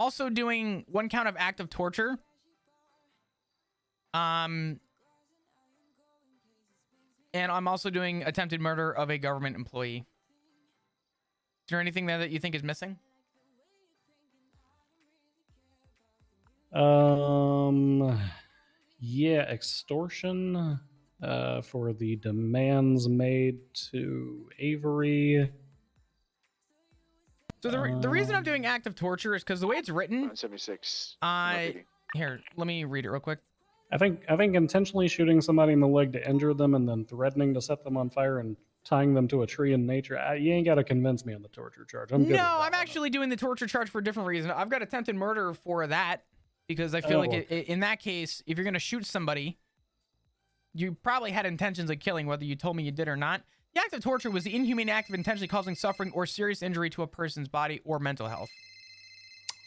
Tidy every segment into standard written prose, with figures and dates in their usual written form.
also doing 1 count of active torture. And I'm also doing attempted murder of a government employee. Is there anything there that you think is missing? Yeah, extortion for the demands made to Avery. So the reason I'm doing active torture is because the way it's written. 76. Here, let me read it real quick. I think intentionally shooting somebody in the leg to injure them and then threatening to set them on fire and tying them to a tree in nature. You ain't got to convince me on the torture charge. I'm good. No, I'm actually doing the torture charge for a different reason. I've got attempted murder for that because I feel like in that case, if you're going to shoot somebody, you probably had intentions of killing, whether you told me you did or not. The act of torture was the inhumane act of intentionally causing suffering or serious injury to a person's body or mental health.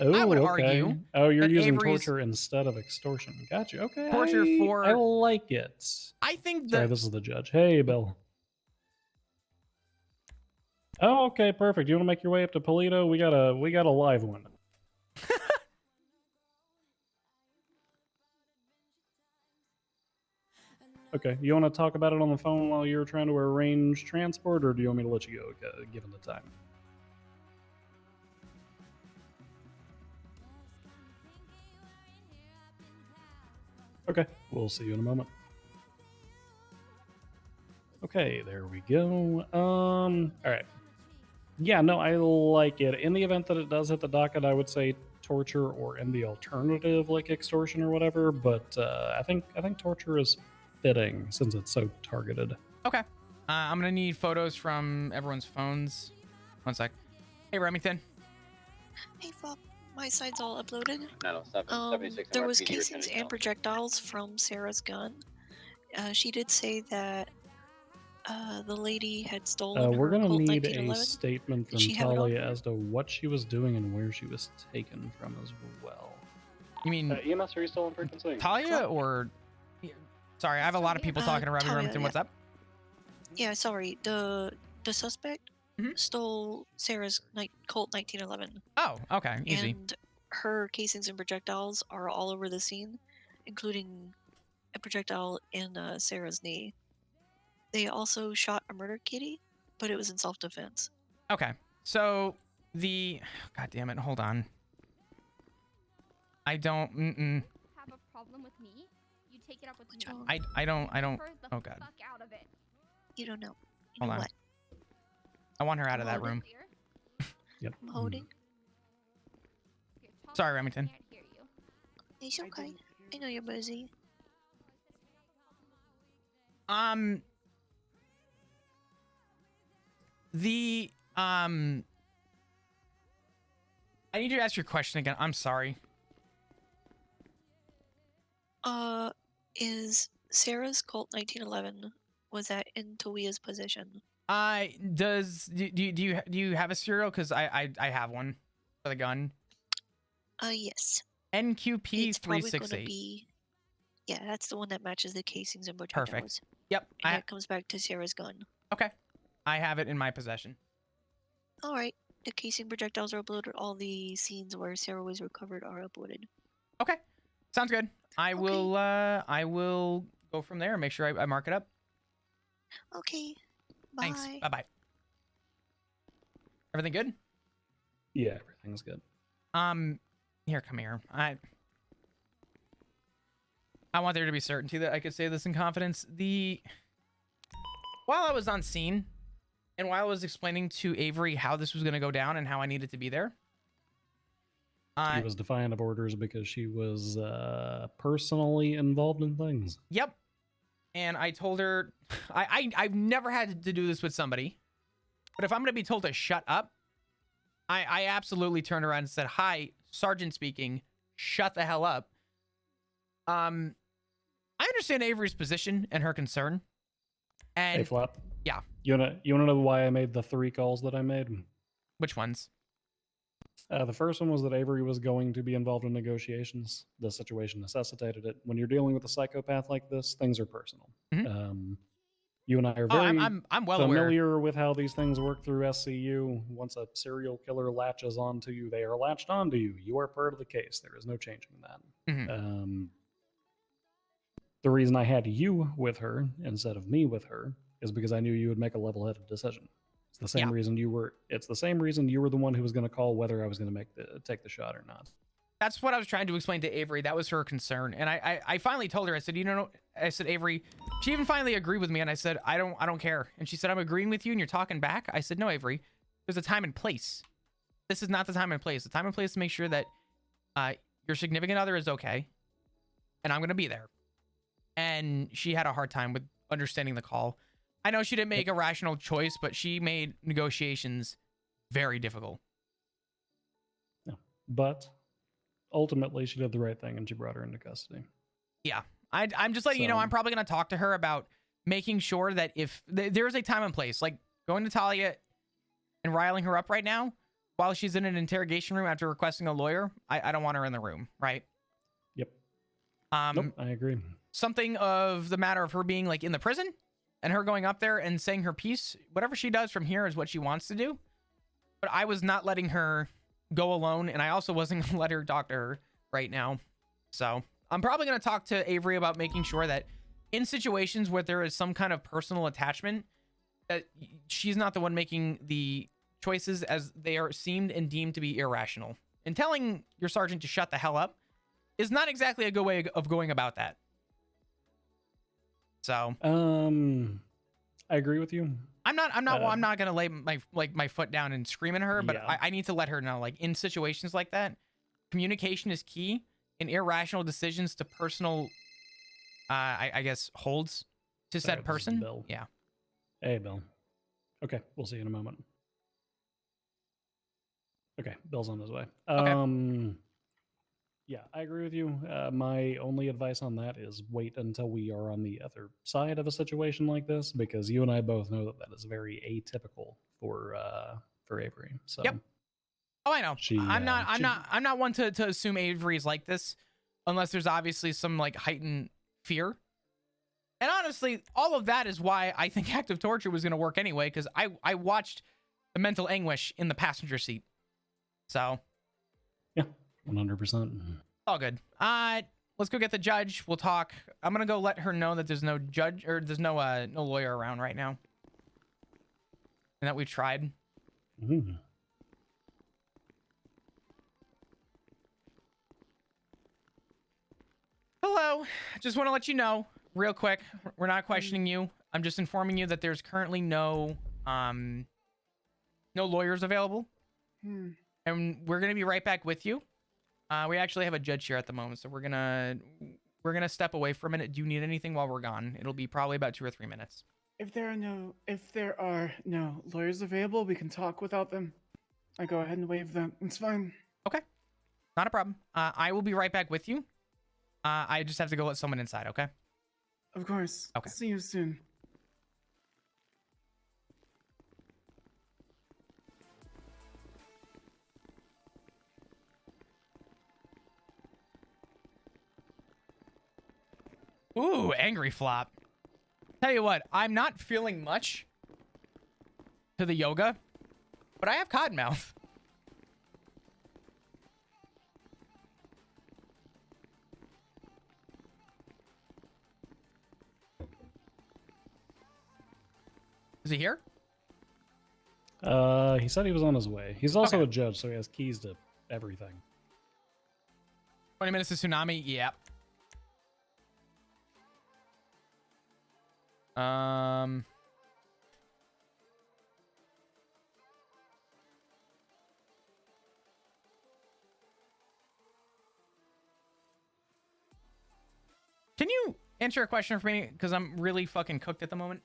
Oh, I would okay. argue. Oh, you're using Avery's torture instead of extortion. Gotcha. Okay. Torture for. I like it. I think Sorry, this is the judge. Hey, Bill. Oh, okay, perfect. You want to make your way up to Polito? We got a live one. Okay, you want to talk about it on the phone while you're trying to arrange transport, or do you want me to let you go, given the time? Okay, we'll see you in a moment. Okay, there we go. All right. Yeah, no, I like it. In the event that it does hit the docket, I would say torture, or in the alternative, like extortion or whatever. But I think torture is fitting since it's so targeted. Okay. I'm gonna need photos from everyone's phones. 1 sec. Hey, Remington. Hey, Fob. My side's all uploaded. 76 There was casings and projectiles from Sarah's gun. She did say that the lady had stolen We're going to need a 1911. statement from Talia as to what she was doing and where she was taken from as well. You mean EMS, are you still in frequency? Talia or... Sorry, I have a lot of people talking around me. Remington, what's up? Yeah, sorry. The suspect stole Sarah's Colt 1911. Oh, okay. Easy. And her casings and projectiles are all over the scene, including a projectile in Sarah's knee. They also shot a murder kitty, but it was in self-defense. Okay. So the... God damn it. Hold on. I don't... Have a problem with me? You take it up with me. I don't... Oh, God. Fuck out of it. You don't know. Hold on. What? I want her out of that room. Yep. I'm holding. Sorry, Remington. It's okay. I know you're busy. I need you to ask your question again. I'm sorry. Is Sarah's Colt 1911, was that in Tawia's possession? Do you have a serial? Because I have one for the gun. Yes. NQP 368. Yeah, that's the one that matches the casings and projectiles. Perfect. Yep. And that comes back to Sarah's gun. Okay. I have it in my possession. All right. The casing projectiles are uploaded. All the scenes where Sarah was recovered are uploaded. Okay. Sounds good. I will go from there and make sure I mark it up. Okay. Bye. Thanks. Bye-bye. Everything good? Yeah, everything's good. Here, come here. I want there to be certainty that I could say this in confidence. While I was on scene and while I was explaining to Avery how this was going to go down and how I needed to be there, she was defiant of orders because she was personally involved in things. Yep. And I told her, I've never had to do this with somebody, but if I'm going to be told to shut up, I absolutely turned around and said, "Hi, Sergeant speaking. Shut the hell up." I understand Avery's position and her concern. And hey, Flap. Yeah. You wanna know why I made the 3 calls that I made? Which ones? The first one was that Avery was going to be involved in negotiations. The situation necessitated it. When you're dealing with a psychopath like this, things are personal. You and I are Oh, very I'm well aware. familiar with how these things work through SCU. Once a serial killer latches onto you, they are latched onto you. You are part of the case. There is no changing that. Mhm. The reason I had you with her instead of me with her is because I knew you would make a level-headed decision. It's the same Yeah. reason you were. It's the same reason you were the one who was going to call whether I was going to take the shot or not. That's what I was trying to explain to Avery. That was her concern. And I finally told her, I said, you know, I said, Avery, she even finally agreed with me. And I said, I don't care. And she said, I'm agreeing with you and you're talking back. I said, no, Avery, there's a time and place. This is not the time and place. The time and place to make sure that your significant other is okay. And I'm going to be there. And she had a hard time with understanding the call. I know she didn't make a rational choice, but she made negotiations very difficult. Yeah. But ultimately, she did the right thing and she brought her into custody. Yeah. I'm just letting you know, I'm probably going to talk to her about making sure that if there's a time and place, like going to Talia and riling her up right now while she's in an interrogation room after requesting a lawyer, I don't want her in the room, right? Yep. Nope, I agree. Something of the matter of her being like in the prison and her going up there and saying her piece, whatever she does from here is what she wants to do. But I was not letting her go alone, and I also wasn't going to let her talk to her right now. So I'm probably going to talk to Avery about making sure that in situations where there is some kind of personal attachment, that she's not the one making the choices as they are seemed and deemed to be irrational. And telling your sergeant to shut the hell up is not exactly a good way of going about that. So I agree with you. I'm not gonna lay my foot down and scream at her, but Yeah. I need to let her know, like, in situations like that, communication is key, and irrational decisions to personal I guess holds to Sorry, said this is person. Bill. Yeah. Hey, Bill. Okay, we'll see you in a moment. Okay, Bill's on his way. Okay. Yeah, I agree with you. My only advice on that is wait until we are on the other side of a situation like this, because you and I both know that that is very atypical for Avery. So Yep. Oh, I know. I'm not one to assume Avery's like this unless there's obviously some like heightened fear. And honestly, all of that is why I think active torture was going to work anyway, because I watched the mental anguish in the passenger seat. So yeah, 100%. all good. Let's go get the judge. We'll talk. I'm gonna go let her know that there's no judge or there's no lawyer around right now, and that we tried. Mm-hmm. Hello. Just want to let you know real quick. We're not questioning you. I'm just informing you that there's currently no lawyers available, and we're gonna be right back with you. We actually have a judge here at the moment, so we're gonna step away for a minute. Do you need anything while we're gone? It'll be probably about 2 or 3 minutes. If there are no lawyers available, we can talk without them. I go ahead and waive them. It's fine. Okay, not a problem. I will be right back with you. I just have to go let someone inside. Okay. Of course. Okay. See you soon. Ooh, angry flop. Tell you what, I'm not feeling much to the yoga, but I have cottonmouth. Is he here? He said he was on his way. He's also Okay. a judge, so he has keys to everything. 20 minutes to tsunami. Yep. Can you answer a question for me? Because I'm really fucking cooked at the moment.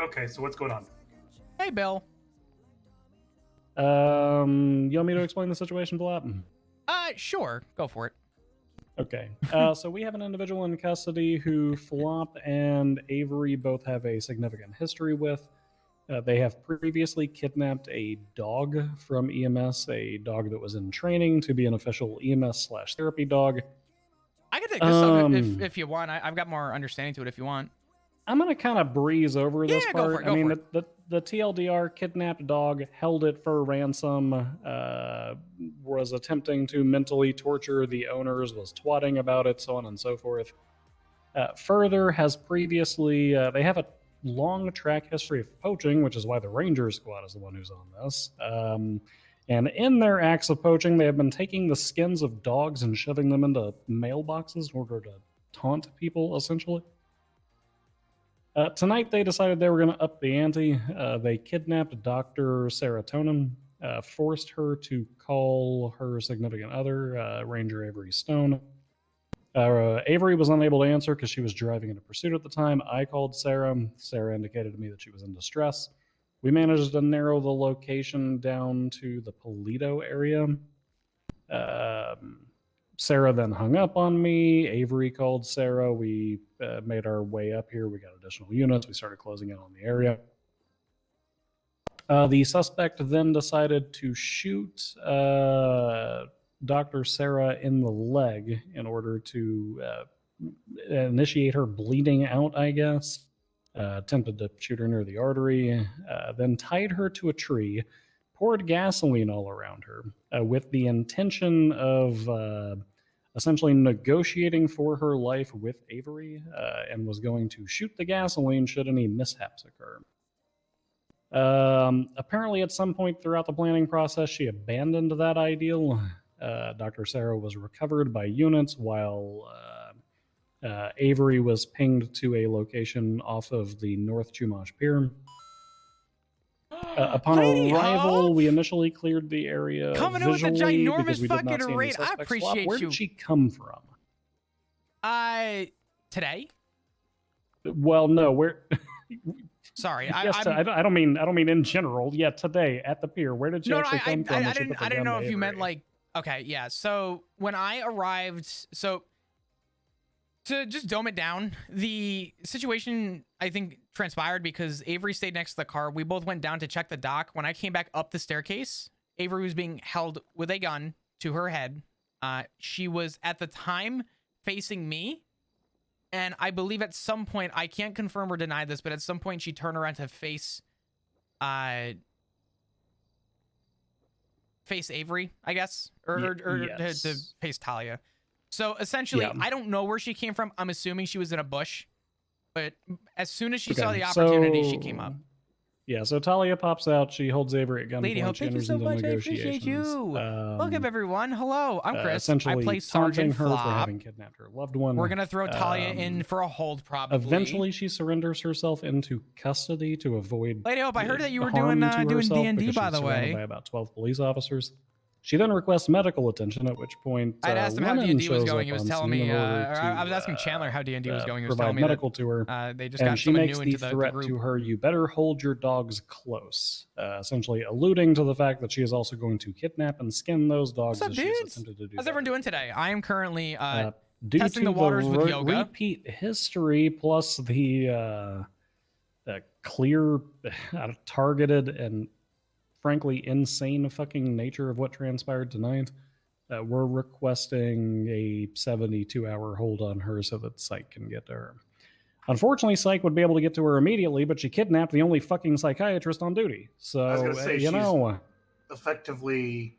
Okay, so what's going on? Hey, Bill. You want me to explain the situation, Blap? Sure. Go for it. Okay. So we have an individual in custody who Flop and Avery both have a significant history with. They have previously kidnapped a dog from EMS, a dog that was in training to be an official EMS/therapy dog. I can take this up if you want. I've got more understanding to it if you want. I'm gonna kind of breeze over this Yeah, go part. for it, I mean, go for the TLDR kidnapped dog, held it for ransom, was attempting to mentally torture the owners, was twatting about it, so on and so forth. Further, has previously they have a long track history of poaching, which is why the Ranger Squad is the one who's on this. And in their acts of poaching, they have been taking the skins of dogs and shoving them into mailboxes in order to taunt people, essentially. Tonight, they decided they were going to up the ante. They kidnapped Dr. Serotonin, forced her to call her significant other, Ranger Avery Stone. Avery was unable to answer because she was driving in a pursuit at the time. I called Sarah. Sarah indicated to me that she was in distress. We managed to narrow the location down to the Polito area. Sarah then hung up on me. Avery called Sarah. We made our way up here. We got additional units. We started closing in on the area. The suspect then decided to shoot Dr. Sarah in the leg in order to initiate her bleeding out, I guess. Attempted to shoot her near the artery, then tied her to a tree, poured gasoline all around her with the intention of essentially negotiating for her life with Avery, and was going to shoot the gasoline should any mishaps occur. Apparently, at some point throughout the planning process, she abandoned that ideal. Dr. Sarah was recovered by units while Avery was pinged to a location off of the North Chumash Pier. Upon arrival, we initially cleared the area Coming in with a visually because ginormous we did not fucking see any raid. I suspects. appreciate Where you. did she come from? Today? Well, no. Where? Sorry, Yes, I don't mean in general. Yeah, today at the pier. Where did she actually come from? I didn't know if you meant like. Okay, yeah. So when I arrived, so to just dome it down, the situation I think transpired because Avery stayed next to the car. We both went down to check the dock. When I came back up the staircase, Avery was being held with a gun to her head. She was at the time facing me. And I believe at some point, I can't confirm or deny this, but at some point she turned around to face Avery, I guess, or yes. to face Talia. So essentially, I don't know where she came from. I'm assuming she was in a bush, but as soon as she saw the opportunity, she came up. Yeah, so Talia pops out. She holds Avery at gunpoint. Lady Hope, thank you so much. I appreciate you. Welcome, everyone. Hello, I'm Chris. I play Sergeant her Flop. for having kidnapped her loved one. We're gonna throw Talia in for a hold, probably. Eventually, she surrenders herself into custody to avoid. Lady Hope, I heard that you were doing D&D, by the way. By about 12 police officers. She then requests medical attention, at which point I'd asked him how Lennon D&D was shows going. up He was on telling scene me. in order I was asking Chandler how D&D was going. He was provide telling me medical to her. they just and got she someone makes new the into the threat group. to her, "You better hold your dogs close," essentially alluding to the fact that she is also going to kidnap and skin those dogs. What's up, as dudes? attempted to do How's that. everyone doing today? I am currently Due testing to the waters with yoga. Repeat history plus the clear, targeted, and frankly insane fucking nature of what transpired tonight, we're requesting a 72-hour hold on her so that Psych can get to her. Unfortunately, Psych would be able to get to her immediately, but she kidnapped the only fucking psychiatrist on duty. So, I was gonna say, you know, effectively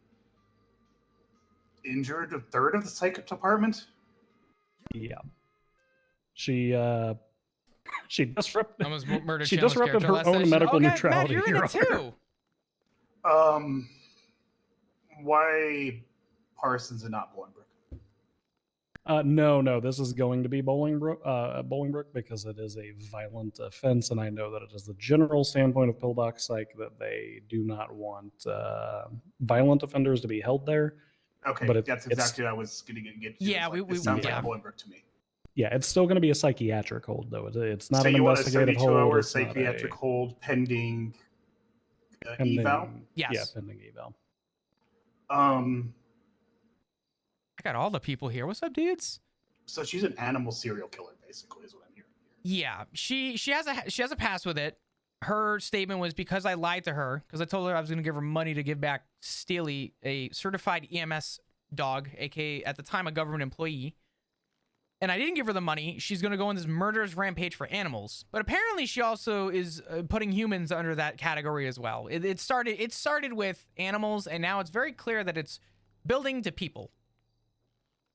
injured a third of the psych department. Yeah, she disrupted. Almost murdered. She Chandler's disrupted character her last own session. medical Matt, neutrality. you're in it too. Why Parsons and not Bolingbrook? No, this is going to be Bolingbrook because it is a violent offense, and I know that it is the general standpoint of Pillbox Psych that they do not want violent offenders to be held there. Okay, but that's exactly what I was going to get to. Yeah, it sounds like yeah. Bolingbrook to me. Yeah, it's still going to be a psychiatric hold, though. It's not So an you want a investigative 72 hold. hour It's not psychiatric a hold pending eval? pending. Yes. Yeah, pending eval. I got all the people here. What's up, dudes? So she's an animal serial killer, basically, is what I'm hearing here. Yeah, she has a pass with it. Her statement was because I lied to her because I told her I was going to give her money to give back Steely, a certified EMS dog, aka at the time a government employee, and I didn't give her the money. She's going to go on this murderous rampage for animals, but apparently she also is putting humans under that category as well. It started with animals, and now it's very clear that it's building to people.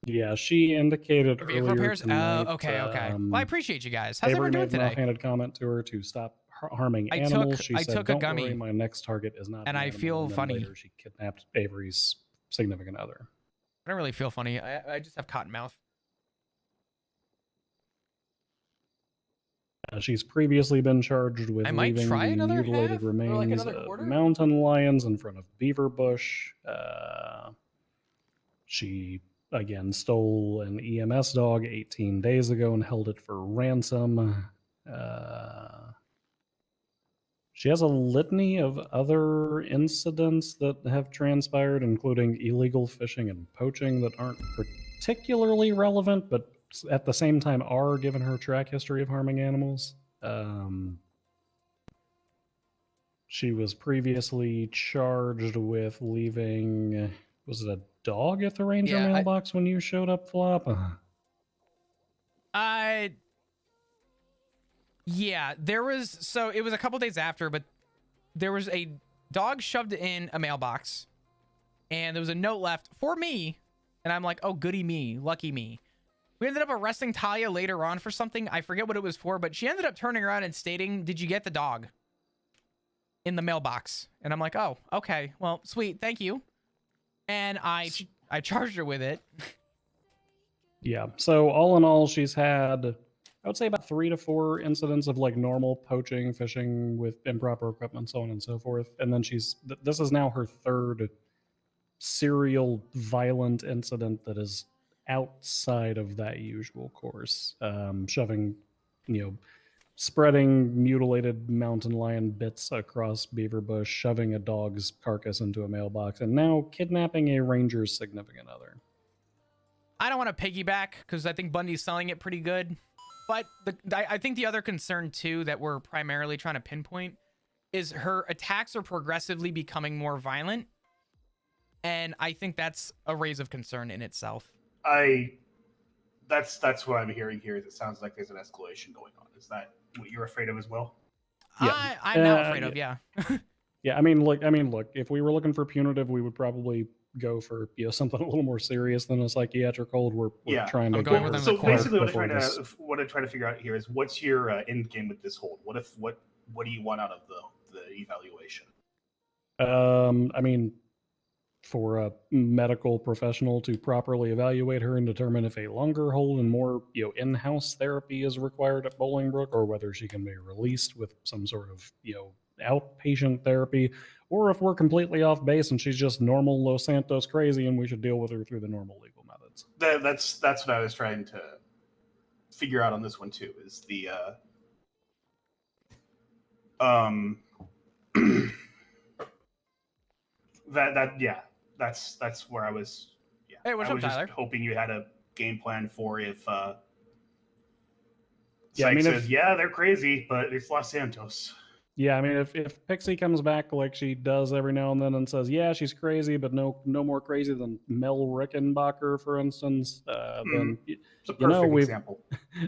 Yeah, she indicated Vehicle earlier repairs. tonight. Okay. Well, I appreciate you guys. How's Avery everyone doing made an today? offhanded comment to her to stop harming I animals. took- She I said, took a "Don't gummy, worry, my next target is not." and an I animal," feel and then funny. Later, she kidnapped Avery's significant other. I don't really feel funny. I just have cotton mouth. She's previously been charged with I might leaving try the another mutilated half, or like remains another of quarter? mountain lions in front of Beaver Bush. She again stole an EMS dog 18 days ago and held it for ransom. She has a litany of other incidents that have transpired, including illegal fishing and poaching that aren't particularly relevant, but at the same time are, given her track history of harming animals. She was previously charged with leaving, was it a dog at the ranger Yeah, mailbox when you showed up, Flop? Yeah, there was, so it was a couple days after, but there was a dog shoved in a mailbox, and there was a note left for me, and I'm like, oh, goody me, lucky me. We ended up arresting Talia later on for something. I forget what it was for, but she ended up turning around and stating, did you get the dog in the mailbox? And I'm like, oh, okay, well, sweet, thank you. And I charged her with it. Yeah. So all in all, she's had, I would say, about 3 to 4 incidents of like normal poaching, fishing with improper equipment, so on and so forth. And then this is now her third serial violent incident that is outside of that usual course. Shoving, spreading mutilated mountain lion bits across Beaver Bush, shoving a dog's carcass into a mailbox, and now kidnapping a ranger's significant other. I don't want to piggyback because I think Bundy's selling it pretty good. But I think the other concern, too, that we're primarily trying to pinpoint is her attacks are progressively becoming more violent. And I think that's a raise of concern in itself. That's what I'm hearing here. Is it sounds like there's an escalation going on. Is that what you're afraid of as well? Yeah. I'm now afraid of, yeah. Yeah, I mean, look, if we were looking for punitive, we would probably go for something a little more serious than a psychiatric hold. We're trying to I'm going get with her them So the corner basically, before this. what I'm trying to figure out here is what's your end game with this hold? What do you want out of the evaluation? I mean, for a medical professional to properly evaluate her and determine if a longer hold and more in-house therapy is required at Bolingbrook, or whether she can be released with some sort of outpatient therapy, or if we're completely off base and she's just normal Los Santos crazy and we should deal with her through the normal legal methods. That's what I was trying to figure out on this one too. Is the that's where I was. Yeah, Hey, what's I up, was just Tyler? hoping you had a game plan for if Yeah, I mean, says, yeah, they're crazy, but it's Los Santos. Yeah, I mean, if Pixie comes back like she does every now and then and says, yeah, she's crazy, but no more crazy than Mel Rickenbacker, for instance, then It's a perfect example.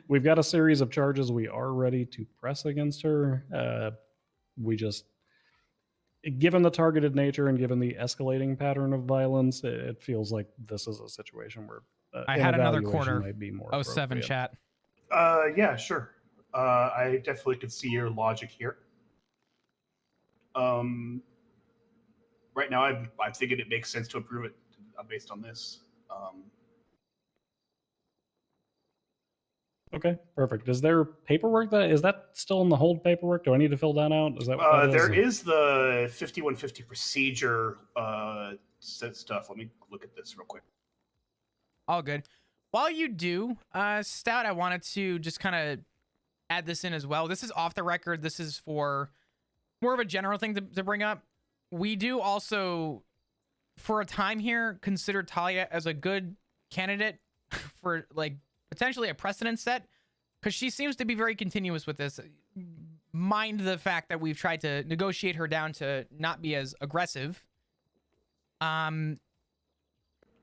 We've got a series of charges we are ready to press against her. We just, given the targeted nature and given the escalating pattern of violence, it feels like this is a situation where I an had another evaluation quarter. might be more 07 appropriate. chat. Yeah, sure. I definitely could see your logic here. Right now, I'm thinking it makes sense to approve it based on this. Okay, perfect. Is there paperwork is that still in the hold paperwork? Do I need to fill that out? Is that what that there is? is the 5150 procedure stuff. Let me look at this real quick. All good. While you do, Stout, I wanted to just kind of add this in as well. This is off the record. This is for more of a general thing to bring up. We do also, for a time here, consider Talia as a good candidate for like potentially a precedent set, because she seems to be very continuous with this. Mind the fact that we've tried to negotiate her down to not be as aggressive.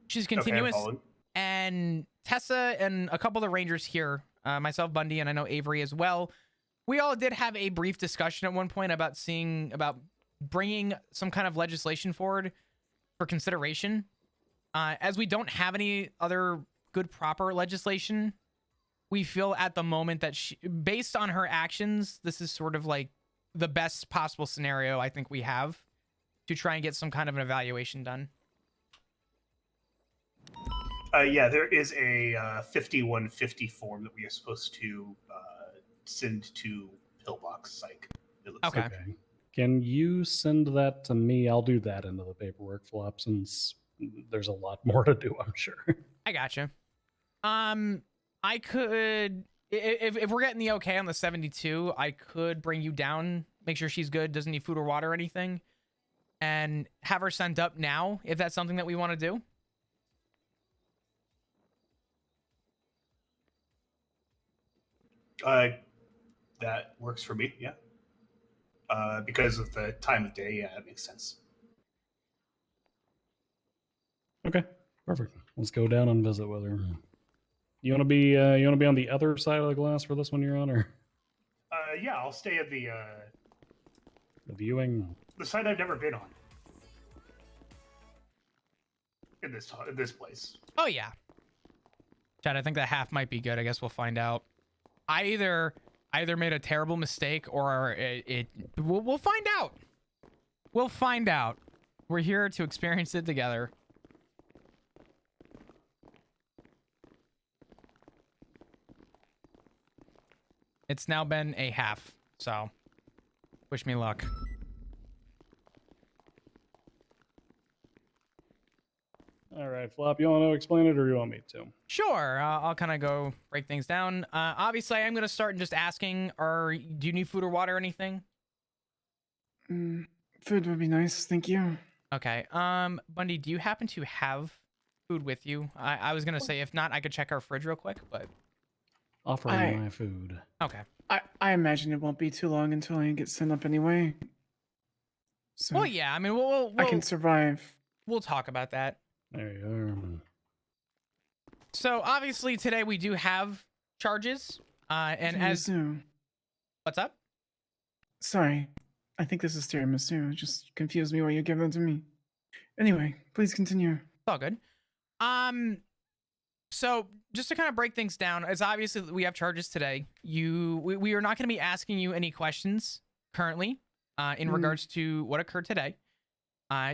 She's continuous. Okay, I'm following. And Tessa and a couple of the Rangers here, myself, Bundy, and I know Avery as well, we all did have a brief discussion at one point about bringing some kind of legislation forward for consideration. As we don't have any other good proper legislation, we feel at the moment that based on her actions, this is sort of like the best possible scenario I think we have to try and get some kind of an evaluation done. Yeah, there is a 5150 form that we are supposed to send to Pillbox Psych. It looks Okay. like. Okay. Can you send that to me? I'll do that into the paperwork flop since there's a lot more to do, I'm sure. I gotcha. I could, if we're getting the okay on the 72, I could bring you down, make sure she's good, doesn't need food or water or anything, and have her sent up now, if that's something that we want to do. That works for me, yeah. Because of the time of day, yeah, that makes sense. Okay, perfect. Let's go down and visit with her. You want to be on the other side of the glass for this one you're on, or Yeah, I'll stay at the viewing? side I've never been on. In this place. Oh yeah. Chad, I think that half might be good. I guess we'll find out. I either made a terrible mistake or we'll find out. We'll find out. We're here to experience it together. It's now been a half, so wish me luck. All right, Flop, you want to explain it or you want me to? Sure, I'll kind of go break things down. Obviously, I am going to start in just asking, do you need food or water or anything? Food would be nice, thank you. Okay, Bundy, do you happen to have food with you? I was going to say, if not, I could check our fridge real quick, but... Offering my food. Okay. I imagine it won't be too long until I get sent up anyway. So Well, yeah, I mean, we'll I can survive. we'll talk about that. There you are. So, obviously, today we do have charges, and as... Tiramisu. What's up? Sorry, I think this is tiramisu. It just confused me why you gave that to me. Anyway, please continue. It's all good. So just to kind of break things down, as obviously we have charges today, we are not going to be asking you any questions currently in regards to what occurred today.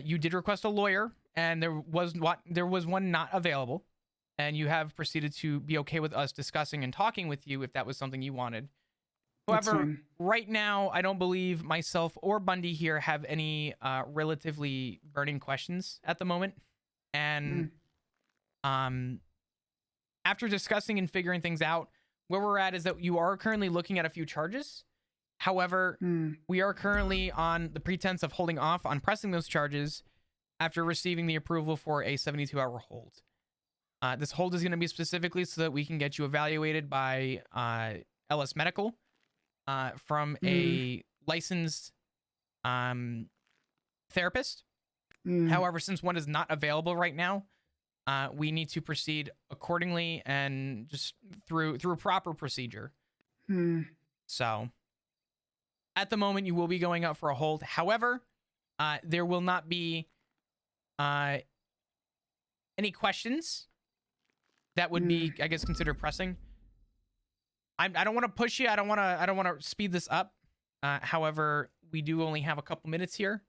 You did request a lawyer, and there was one not available, and you have proceeded to be okay with us discussing and talking with you if that was something you wanted. That's However, fine. right now, I don't believe myself or Bundy here have any relatively burning questions at the moment, and after discussing and figuring things out, where we're at is that you are currently looking at a few charges. However, we are currently on the pretense of holding off on pressing those charges after receiving the approval for a 72-hour hold. This hold is going to be specifically so that we can get you evaluated by LS Medical from a licensed therapist. However, since one is not available right now, we need to proceed accordingly and just through proper procedure. So at the moment, you will be going out for a hold. However, there will not be any questions that would be, I guess, considered pressing. I don't want to push you. I don't want to speed this up. However, we do only have a couple minutes here.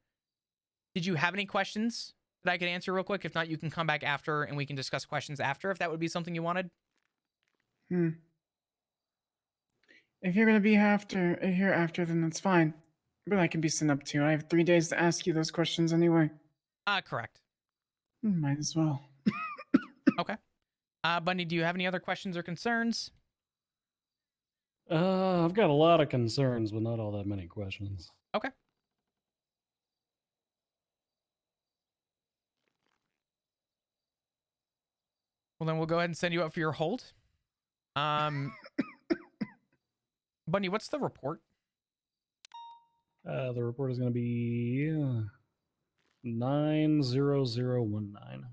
Did you have any questions that I could answer real quick? If not, you can come back after and we can discuss questions after, if that would be something you wanted. If you're gonna be here after, then that's fine. But I can be sent up too. I have 3 days to ask you those questions anyway. Correct. Might as well. Okay. Bundy, do you have any other questions or concerns? I've got a lot of concerns, but not all that many questions. Okay. Well, then we'll go ahead and send you up for your hold. Bundy, what's the report? The report is going to be 90019.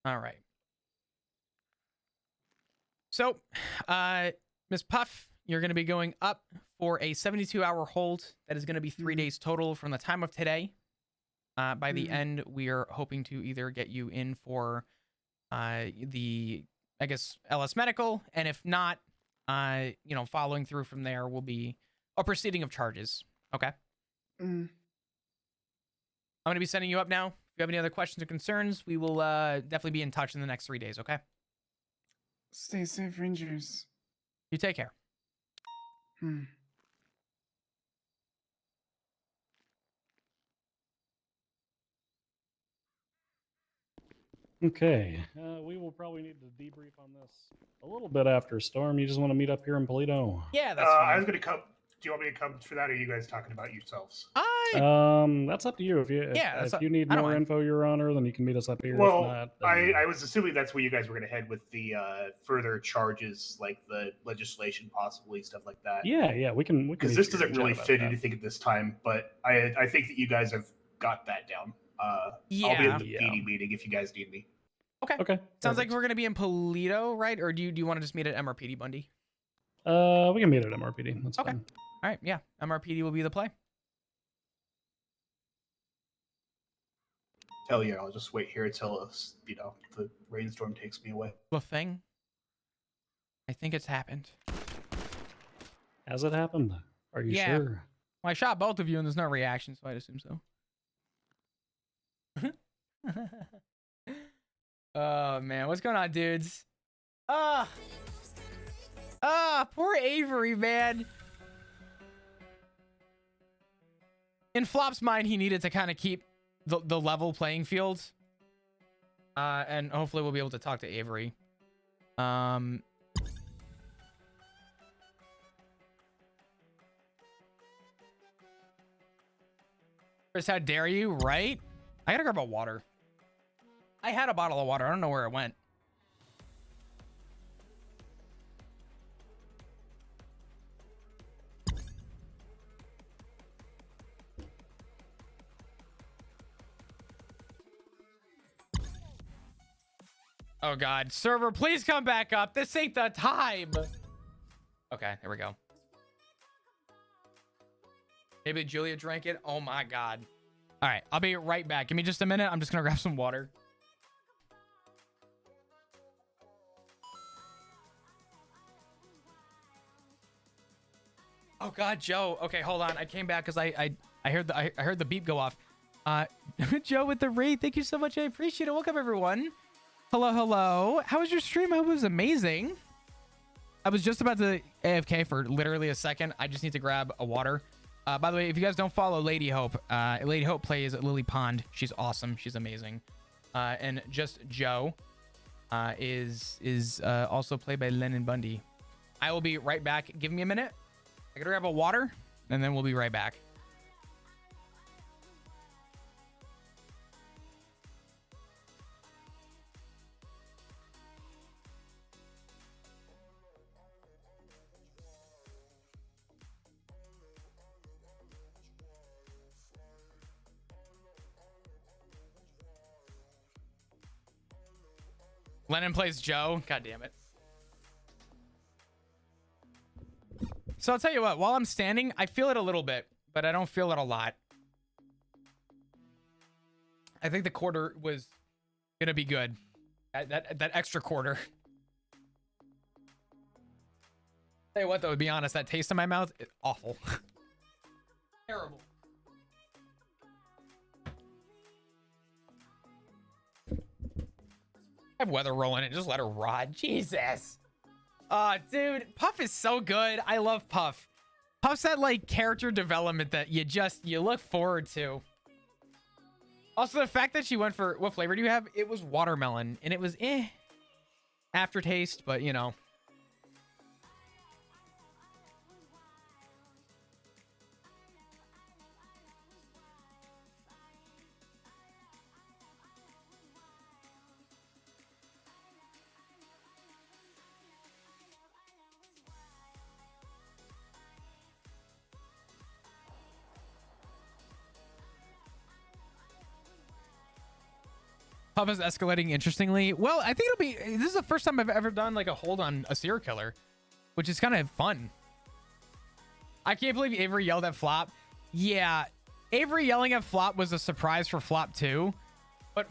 All right. So, Ms. Puff, you're going to be going up for a 72-hour hold. That is going to be 3 days total from the time of today. By the end, we are hoping to either get you in for the, I guess, LS Medical, and if not, following through from there will be a proceeding of charges. Okay. I'm going to be sending you up now. If you have any other questions or concerns, we will definitely be in touch in the next 3 days. Okay. Stay safe, Rangers. You take care. Okay. We will probably need to debrief on this a little bit after Storm. You just want to meet up here in Polito? Yeah, that's I fine. was going to come. Do you want me to come for that, or are you guys talking about yourselves? That's up to you. If you need I don't more mind. info, Your Honor, then you can meet us up here. Well, if not, then... I was assuming that's where you guys were going to head with the further charges, like the legislation, possibly stuff like that. Yeah, we can. Because meet this here doesn't and really chat about fit that. anything at this time, but I think that you guys have got that down. I'll be at the PD meeting if you guys need me. Okay. Sounds like we're going to be in Polito, right? Or do you want to just meet at MRPD, Bundy? We can meet at MRPD. That's Okay. fine. All right. Yeah. MRPD will be the play. Hell yeah, I'll just wait here until the rainstorm takes me away. The thing. I think it's happened. Has it happened? Are you Yeah. sure? Well, I shot both of you and there's no reaction, so I'd assume so. Oh, man. What's going on, dudes? Poor Avery, man. In Flop's mind, he needed to kind of keep the level playing field. And hopefully we'll be able to talk to Avery. Chris, how dare you, right? I gotta grab a water. I had a bottle of water. I don't know where it went. Oh God, server, please come back up. This ain't the time. Okay, there we go. Maybe Julia drank it. Oh my God. All right, I'll be right back. Give me just a minute. I'm just gonna grab some water. Oh God, Joe. Okay, hold on. I came back because I heard the beep go off. Joe with the raid. Thank you so much. I appreciate it. Welcome everyone. Hello. How was your stream? I hope it was amazing. I was just about to AFK for literally a second. I just need to grab a water. By the way, if you guys don't follow Lady Hope, Lady Hope plays at Lily Pond. She's awesome. She's amazing. And Just Joe is also played by Lennon Bundy. I will be right back. Give me a minute. I gotta grab a water, and then we'll be right back. Lennon plays Joe. God damn it. So I'll tell you what, while I'm standing, I feel it a little bit, but I don't feel it a lot. I think the quarter was gonna be good. That extra quarter. Tell you what though, to be honest, that taste in my mouth is awful. Terrible. Have weather rolling and just let her rot. Jesus. Dude, Puff is so good. I love Puff. Puff's that like character development that you look forward to. Also, the fact that she went for what flavor do you have? It was watermelon, and it was aftertaste, but you know. Papa's escalating interestingly. Well, I think this is the first time I've ever done like a hold on a serial killer, which is kind of fun. I can't believe Avery yelled at Flop. Yeah, Avery yelling at Flop was a surprise for Flop too. But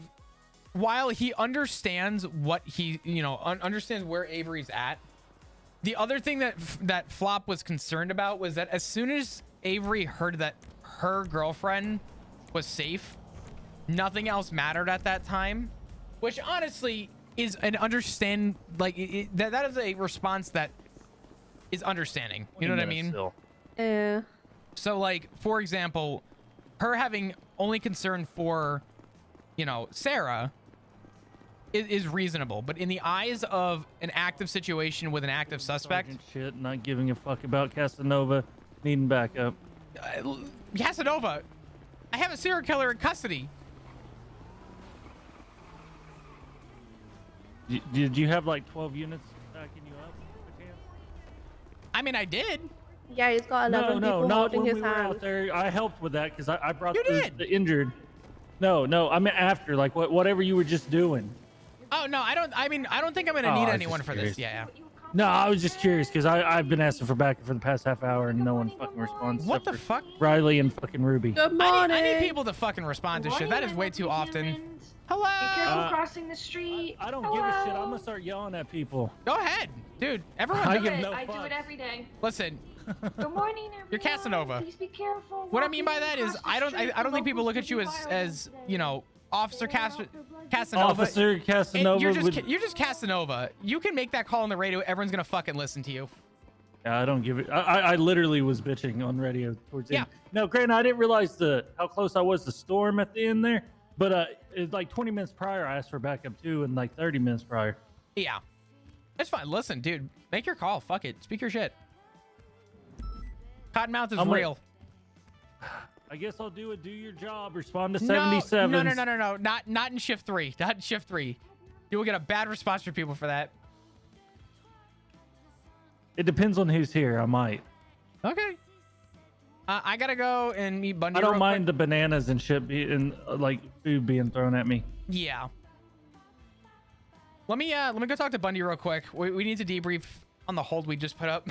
while he understands what he, understands where Avery's at, the other thing that Flop was concerned about was that as soon as Avery heard that her girlfriend was safe, nothing else mattered at that time, which honestly is an understand, like that is a response that is understanding. You know what I mean? Yeah. So like, for example, her having only concern for, Sarah is reasonable, but in the eyes of an active situation with an active suspect, Sergeant shit, not giving a fuck about Casanova, needing backup. Casanova, I have a serial killer in custody. Did you have like 12 units backing you up? I mean, I did. Yeah, he's got 11 people not holding when his we were hand. out there. I helped with that because I brought You the did. injured. No, I mean after, like whatever you were just doing. Oh no, I don't think I'm gonna Oh, need I was anyone just for curious. this. Yeah. No, I was just curious because I've been asking for backup for the past half hour and no one fucking responds. What except the for fuck? Riley and fucking Ruby. Good I morning. need people to fucking respond to shit. That is way too often. Hello. Be careful crossing the street. I don't give a shit. I'm gonna start yelling at people. Go ahead, dude. Everyone, I do give it. no I do fucks. it every day. listen. Good morning, everyone. You're Casanova. Please be careful. What I mean by walking that is across the I don't street. think people look at you as Officer Casanova. Officer Casanova. You're just Casanova. You can make that call on the radio. Everyone's gonna fucking listen to you. Yeah, I don't give it. I literally was bitching on radio towards the Yeah. end. No, granted, I didn't realize how close I was to storm at the end there. But it's like 20 minutes prior, I asked for backup too, and like 30 minutes prior. Yeah, it's fine. Listen, dude, make your call. Fuck it. Speak your shit. Cottonmouth is real. I guess I'll do your job. Respond to 77. No. Not in shift 3. Not in shift 3. You will get a bad response from people for that. It depends on who's here. I might. Okay. I gotta go and meet Bundy. I don't real mind quick. the bananas and shit being like food being thrown at me. Yeah. Let me go talk to Bundy real quick. We need to debrief on the hold we just put up.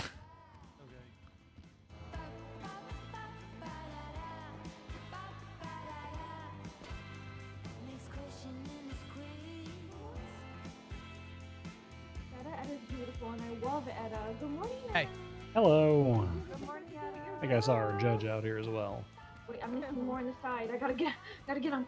Edda's beautiful, and I love Edda. Good morning, Edda. Hey. Hello. Good morning, Edda. I think I saw our judge out here as well. Wait, I'm missing more on the side. I gotta get on.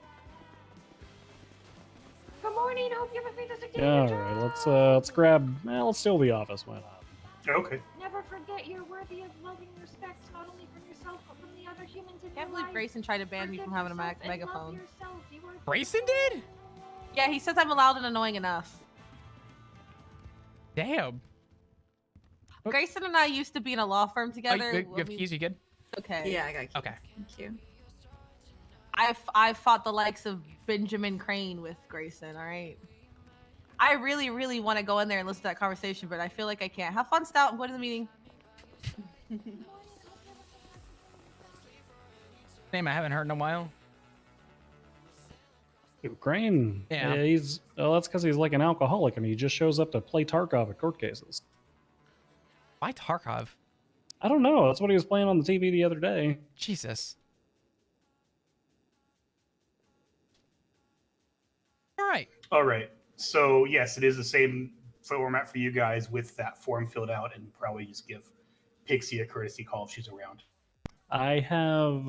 Good morning. Hope you have a fantastic day. Yeah, at all your right, job. let's grab. Let's steal the office. Why not? Okay. Never forget you're worthy of love and respect, not only from yourself but from the other humans in Can't your believe life. Grayson tried to ban me from Forgive having a yourself and love megaphone. yourself. You are Grayson did? Yeah, he says I'm loud and annoying enough. Damn. Grayson and I used to be in a law firm together. You have keys? You good? Okay. Yeah, I got keys. Okay. Thank you. I've fought the likes of Benjamin Crane with Grayson. All right. I really, really want to go in there and listen to that conversation, but I feel like I can't. Have fun, Stout. I'm going to the meeting. Name I haven't heard in a while. Dude, Crane. Yeah. He's. Well, that's because he's like an alcoholic and he just shows up to play Tarkov at court cases. Why Tarkov? I don't know. That's what he was playing on the TV the other day. Jesus. All right. All right. So yes, it is the same format for you guys with that form filled out, and probably just give Pixie a courtesy call if she's around. I have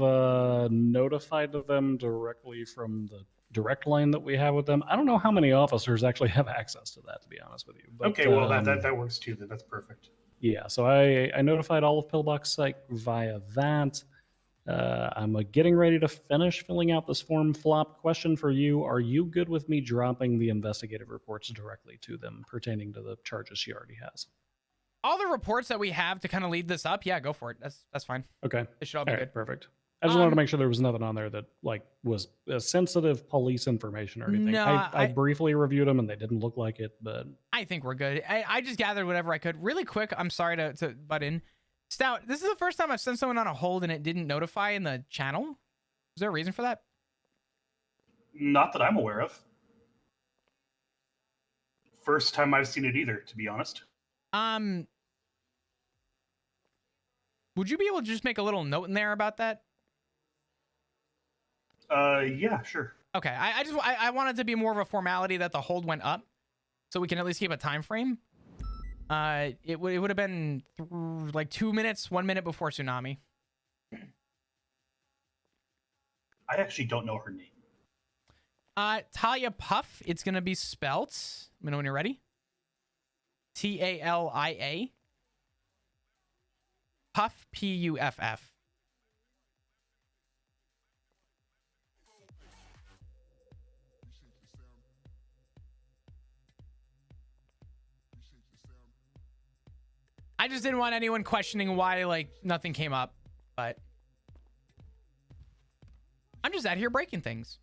notified them directly from the direct line that we have with them. I don't know how many officers actually have access to that, to be honest with you. But, Okay, well that works too. Then that's perfect. Yeah, so I notified all of Pillbox Psych via that. I'm getting ready to finish filling out this form. Flop, question for you. Are you good with me dropping the investigative reports directly to them pertaining to the charges she already has? All the reports that we have to kind of lead this up, yeah, go for it. That's fine. Okay. It should all be All good. right, perfect. I just wanted to make sure there was nothing on there that was sensitive police information or anything. No, I briefly reviewed them and they didn't look like it, but I think we're good. I just gathered whatever I could. Really quick, I'm sorry to butt in. Stout, this is the first time I've sent someone on a hold and it didn't notify in the channel. Is there a reason for that? Not that I'm aware of. First time I've seen it either, to be honest. Would you be able to just make a little note in there about that? Yeah, sure. Okay, I wanted to be more of a formality that the hold went up, so we can at least keep a time frame. It would have been like 2 minutes, 1 minute before tsunami. I actually don't know her name. Talia Puff. It's gonna be spelt. Let me know when you're ready. Talia. Puff, Puff. I just didn't want anyone questioning why like nothing came up, but I'm just out here breaking things.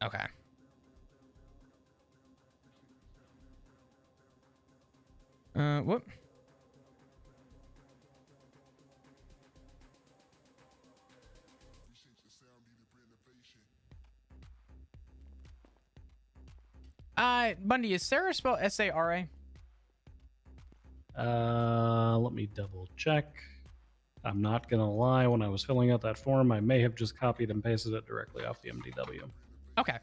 Okay. Whoop. Bundy, is Sarah spelled S-A-R-A? Let me double check. I'm not gonna lie, when I was filling out that form, I may have just copied and pasted it directly off the MDW. Okay.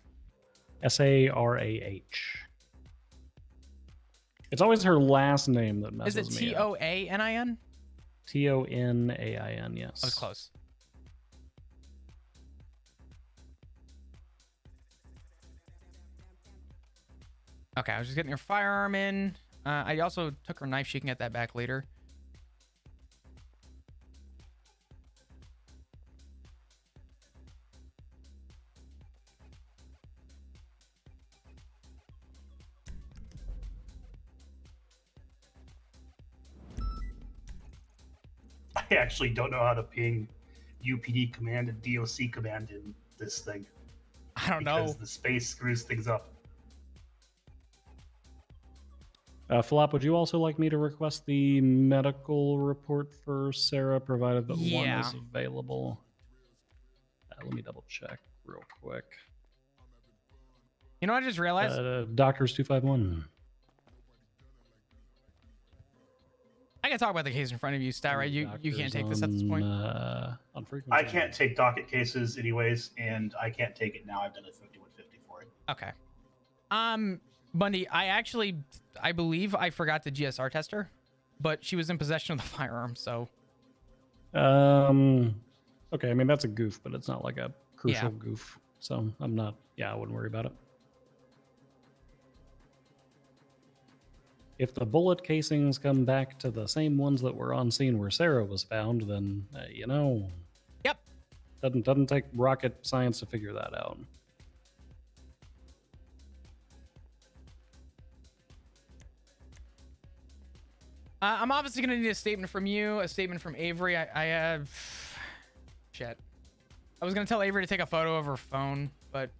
S-A-R-A-H. It's always her last name that messes me up. Is it T-O-A-N-I-N? T-O-N-A-I-N, yes. I was close. Okay, I was just getting her firearm in. I also took her knife. She can get that back later. I actually don't know how to ping UPD command and DOC command in this thing. I don't know. Because the space screws things up. Flop, would you also like me to request the medical report for Sarah, provided that one is available? Let me double check real quick. You know what I just realized? Doctors 251. I can talk about the case in front of you, Stat, right? You can't take this at this point? On frequency. I can't take docket cases anyways, and I can't take it now. I've done a 5150 for it. Okay. Bundy, I believe I forgot to GSR test her, but she was in possession of the firearm, so. Okay, I mean, that's a goof, but it's not like a crucial goof. So I wouldn't worry about it. If the bullet casings come back to the same ones that were on scene where Sarah was found, then, Yep. Doesn't take rocket science to figure that out. I'm obviously going to need a statement from you, a statement from Avery. I have... Shit. I was going to tell Avery to take a photo of her phone, but...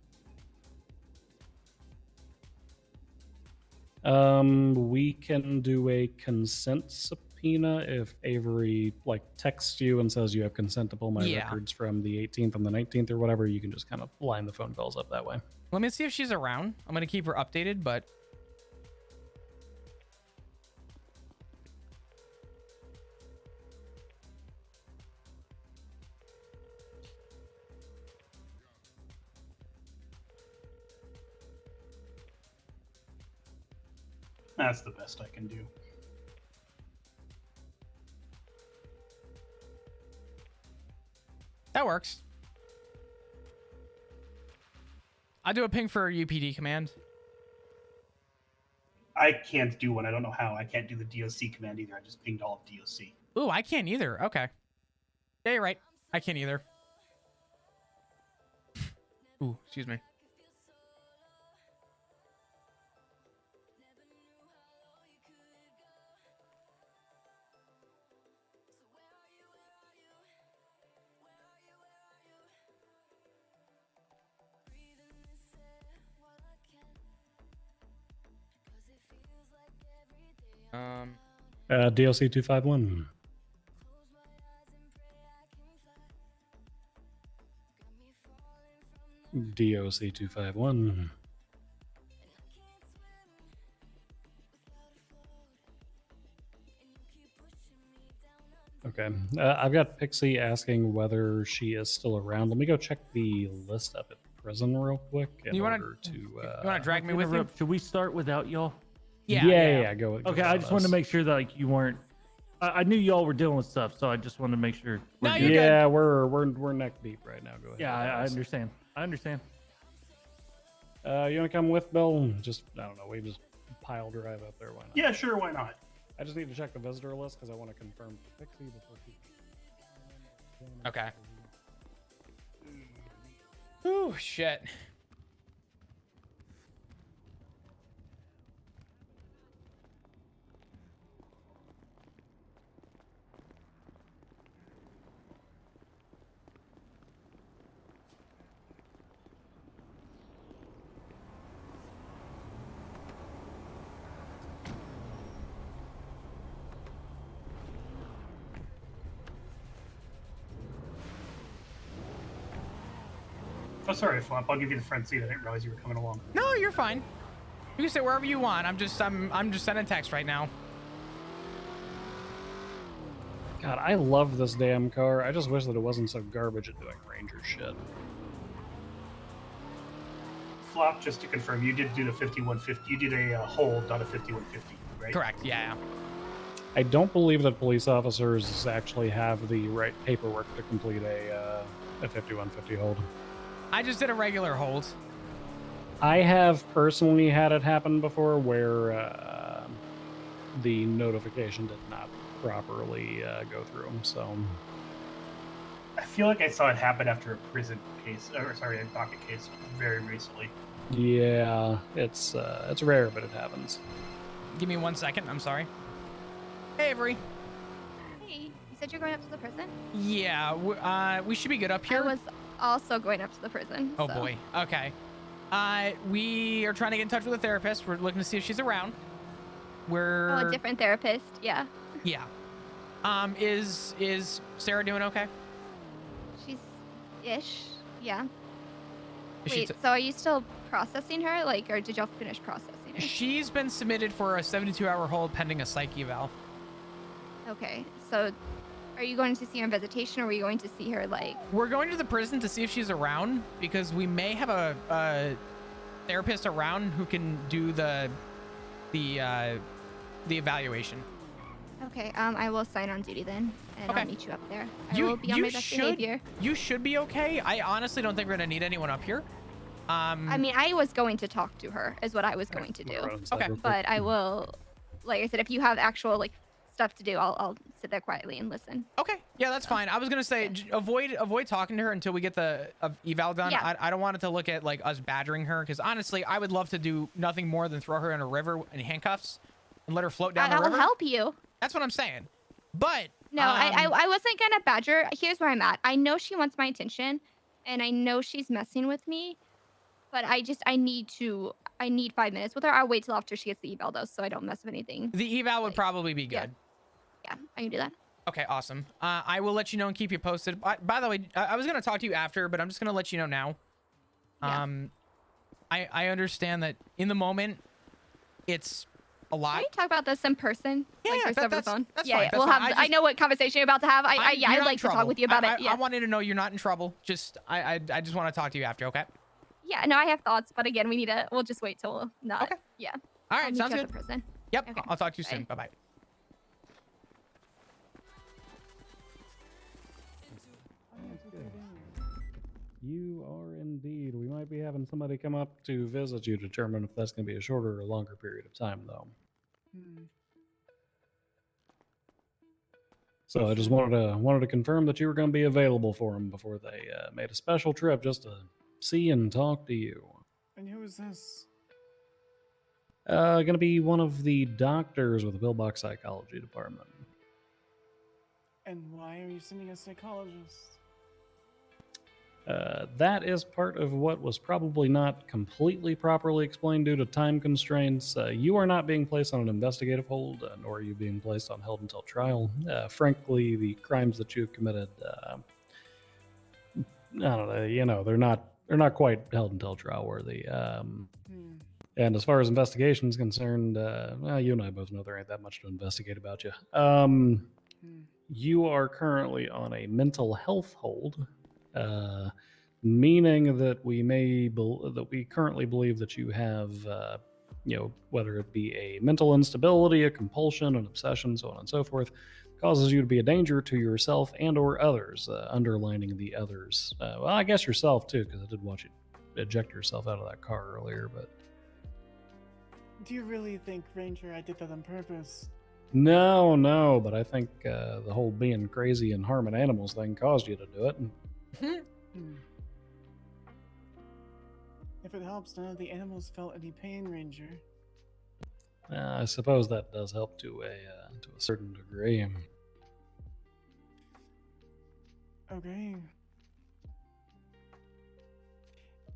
We can do a consent subpoena if Avery, texts you and says you have consent to pull my records from the 18th and the 19th or whatever. You can just kind of line the phone calls up that way. Let me see if she's around. I'm going to keep her updated, but... That's the best I can do. That works. I'll do a ping for UPD command. I can't do one. I don't know how. I can't do the DOC command either. I just pinged all of DOC. Ooh, I can't either. Okay. Yeah, you're right. I can't either. Ooh, excuse me. DLC 251. DOC 251. Okay. I've got Pixie asking whether she is still around. Let me go check the list up at prison real quick. You want to drag me with you? Should we start without y'all? Yeah. Go. Okay, I just wanted to make sure that like you weren't. I knew y'all were dealing with stuff, so I just wanted to make sure. No, good. you're good. We're neck deep right now. Go ahead. Yeah, I understand. I understand. You want to come with Bill? Just I don't know. We just pile drive up there. Why not? Yeah, sure. Why not? I just need to check the visitor list because I want to confirm Pixie before she. Okay. Ooh, shit. Oh, sorry, Flop. I'll give you the front seat. I didn't realize you were coming along. No, you're fine. You can sit wherever you want. I'm just sending text right now. God, I love this damn car. I just wish that it wasn't so garbage at doing Ranger shit. Flop, just to confirm, you did do the 5150. You did a hold, not a 5150, right? Correct. Yeah. I don't believe that police officers actually have the right paperwork to complete a 5150 hold. I just did a regular hold. I have personally had it happen before where the notification did not properly go through. So I feel like I saw it happen after a prison case, or sorry, a docket case very recently. yeah, it's rare, but it happens. Give me 1 second. I'm sorry. Hey, Avery. Hey, you said you're going up to the prison? Yeah, we should be good up here. I was also going up to the prison. Oh so. boy. Okay. We are trying to get in touch with a therapist. We're looking to see if she's around. We're Oh, a different therapist. Yeah. Yeah. Is Sarah doing okay? She's ish. Yeah. Is she Wait, so are you still processing her? Like, or did y'all finish processing her? She's been submitted for a 72-hour hold pending a psych eval. Okay. So are you going to see her in visitation, or are you going to see her, like... We're going to the prison to see if she's around, because we may have a therapist around who can do the evaluation. Okay, I will sign on duty then, and Okay. I'll meet you up there. I will be on my best behavior. You should be okay. I honestly don't think we're gonna need anyone up here. I mean, I was going to talk to her, is what I was going to do. Okay. But I will, like I said, if you have actual, like, stuff to do, I'll sit there quietly and listen. Okay. Yeah, that's fine. I was gonna say avoid talking to her until we get the eval done. Yeah. I don't want it to look at like us badgering her, because honestly, I would love to do nothing more than throw her in a river in handcuffs and let her float down the river. I'll help you. That's what I'm saying. But No, I wasn't gonna badger. Here's where I'm at. I know she wants my attention, and I know she's messing with me, but I need 5 minutes with her. I'll wait till after she gets the eval though, so I don't mess with anything. The eval would probably be good. Yeah, I can do that. Okay, awesome. I will let you know and keep you posted. By the way, I was gonna talk to you after, but I'm just gonna let you know now. Yeah. I understand that in the moment, it's a lot. Can we talk about this in person? Yeah, like, yeah, over the that's phone? fine, Yeah, that's we'll fine. have. I know what conversation you're about to have. You're I'd not in like to talk trouble. with you about it. Yeah. I wanted to know you're not in trouble. Just I just want to talk to you after. Okay. Yeah, no, I have thoughts, but again, we'll just wait till not. Okay. Yeah. All I'll right, meet sounds you at good. the prison. Yep. Okay. I'll talk to you soon. Bye. Bye bye. You are indeed. We might be having somebody come up to visit you to determine if that's going to be a shorter or longer period of time, though. So I just wanted to confirm that you were going to be available for them before they made a special trip just to see and talk to you. And who is this? Going to be one of the doctors with the Pillbox Psychology Department. And why are you sending a psychologist? That is part of what was probably not completely properly explained due to time constraints. You are not being placed on an investigative hold, nor are you being placed on held until trial. Frankly, the crimes that you have committed, I don't know, you know, they're not quite held until trial worthy. And as far as investigation is concerned, well, you and I both know there ain't that much to investigate about you. You are currently on a mental health hold. Meaning that we currently believe that you have, you know, whether it be a mental instability, a compulsion, an obsession, so on and so forth, causes you to be a danger to yourself and or others, underlining the others. Well, I guess yourself too, because I did watch you eject yourself out of that car earlier, but... Do you really think, Ranger, I did that on purpose? No, but I think the whole being crazy and harming animals thing caused you to do it. If it helps, none of the animals felt any pain, Ranger. I suppose that does help to a certain degree. Okay.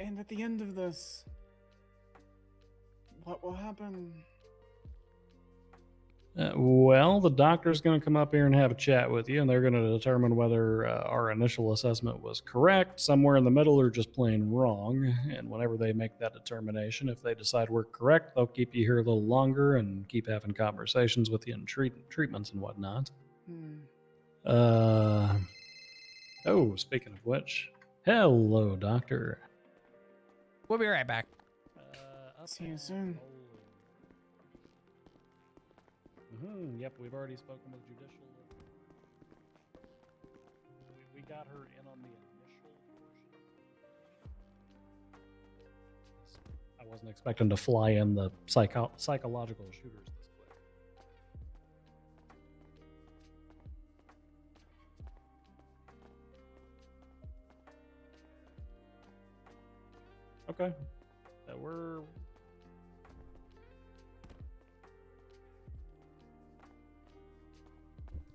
And at the end of this, what will happen? Well, the doctor's going to come up here and have a chat with you, and they're going to determine whether our initial assessment was correct, somewhere in the middle, or just plain wrong. And whenever they make that determination, if they decide we're correct, they'll keep you here a little longer and keep having conversations with you and treatments and whatnot. Oh, speaking of which, hello, doctor. We'll be right back. See you soon. Yep, we've already spoken with judicial. We got her in on the initial portion. I wasn't expecting to fly in the psychological shooters this quick. Okay. We're...